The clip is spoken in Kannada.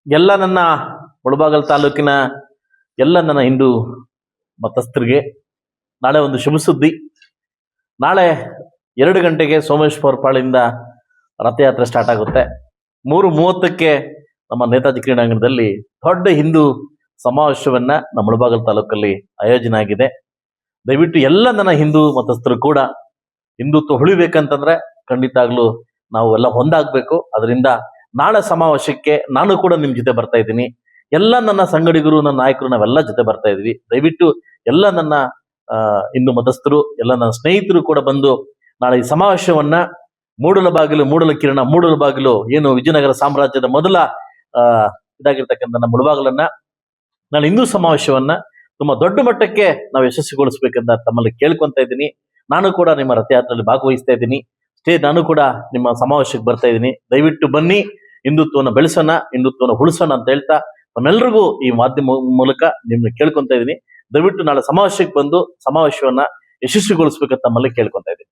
ಎಲ್ಲ ನನ್ನ ಮುಳಬಾಗಲ್ ತಾಲೂಕಿನ ಎಲ್ಲ ನನ್ನ ಹಿಂದೂ ಮತಸ್ಥರಿಗೆ ನಾಳೆ ಒಂದು ಶುಭ ಸುದ್ದಿ. ನಾಳೆ 2 ಗಂಟೆಗೆ ಸೋಮೇಶ್ವರ ಪಾಳಿಂದ ರಥಯಾತ್ರೆ ಸ್ಟಾರ್ಟ್ ಆಗುತ್ತೆ. 3:30ಕ್ಕೆ ನಮ್ಮ ನೇತಾಜಿ ಕ್ರೀಡಾಂಗಣದಲ್ಲಿ ದೊಡ್ಡ ಹಿಂದೂ ಸಮಾವೇಶವನ್ನ ನಮ್ಮ ಮುಳಬಾಗಲ್ ತಾಲೂಕಲ್ಲಿ ಆಯೋಜನೆ ಆಗಿದೆ. ದಯವಿಟ್ಟು ಎಲ್ಲ ನನ್ನ ಹಿಂದೂ ಮತಸ್ಥರು ಕೂಡ ಹಿಂದುತ್ವ ಉಳಿಬೇಕಂತಂದ್ರೆ ಖಂಡಿತಾಗ್ಲೂ ನಾವು ಎಲ್ಲ ಒಂದಾಗಬೇಕು. ಅದರಿಂದ ನಾಳೆ ಸಮಾವೇಶಕ್ಕೆ ನಾನು ಕೂಡ ನಿಮ್ ಜೊತೆ ಬರ್ತಾ ಇದ್ದೀನಿ. ಎಲ್ಲ ನನ್ನ ಸಂಗಡಿಗರು, ನನ್ನ ನಾಯಕರು, ನಾವೆಲ್ಲ ಜೊತೆ ಬರ್ತಾ ಇದೀವಿ. ದಯವಿಟ್ಟು ಎಲ್ಲ ನನ್ನ ಹಿಂದೂ ಮತಸ್ಥರು, ಎಲ್ಲ ನನ್ನ ಸ್ನೇಹಿತರು ಕೂಡ ಬಂದು ನಾಳೆ ಈ ಸಮಾವೇಶವನ್ನ ಮೂಡಲಬಾಗಿಲು ಏನು ವಿಜಯನಗರ ಸಾಮ್ರಾಜ್ಯದ ಮೊದಲ ಇದಾಗಿರ್ತಕ್ಕಂಥ ನಮ್ಮ ಮುಳಬಾಗಲನ್ನ ನಾಳೆ ಹಿಂದೂ ಸಮಾವೇಶವನ್ನ ತುಂಬಾ ದೊಡ್ಡ ಮಟ್ಟಕ್ಕೆ ನಾವು ಯಶಸ್ವಿಗೊಳಿಸ್ಬೇಕಂತ ತಮ್ಮಲ್ಲಿ ಕೇಳ್ಕೊಂತ ಇದ್ದೀನಿ. ನಾನು ಕೂಡ ನಿಮ್ಮ ರಥಯಾತ್ರೆಯಲ್ಲಿ ಭಾಗವಹಿಸ್ತಾ ಇದ್ದೀನಿ. ನಾನು ಕೂಡ ನಿಮ್ಮ ಸಮಾವೇಶಕ್ಕೆ ಬರ್ತಾ ಇದ್ದೀನಿ. ದಯವಿಟ್ಟು ಬನ್ನಿ, ಹಿಂದುತ್ವವನ್ನು ಬೆಳೆಸೋಣ, ಹಿಂದುತ್ವವನ್ನು ಉಳಿಸೋಣ ಅಂತ ಹೇಳ್ತಾ ನಮ್ಮೆಲ್ಲರಿಗೂ ಈ ಮಾಧ್ಯಮ ಮೂಲಕ ನಿಮ್ನ ಕೇಳ್ಕೊಂತ ಇದ್ದೀನಿ. ದಯವಿಟ್ಟು ನಾಳೆ ಸಮಾವೇಶಕ್ಕೆ ಬಂದು ಸಮಾವೇಶವನ್ನ ಯಶಸ್ವಿಗೊಳಿಸ್ಬೇಕಂತ ತಮ್ಮಲ್ಲಿ ಕೇಳ್ಕೊಂತ ಇದ್ದೀನಿ.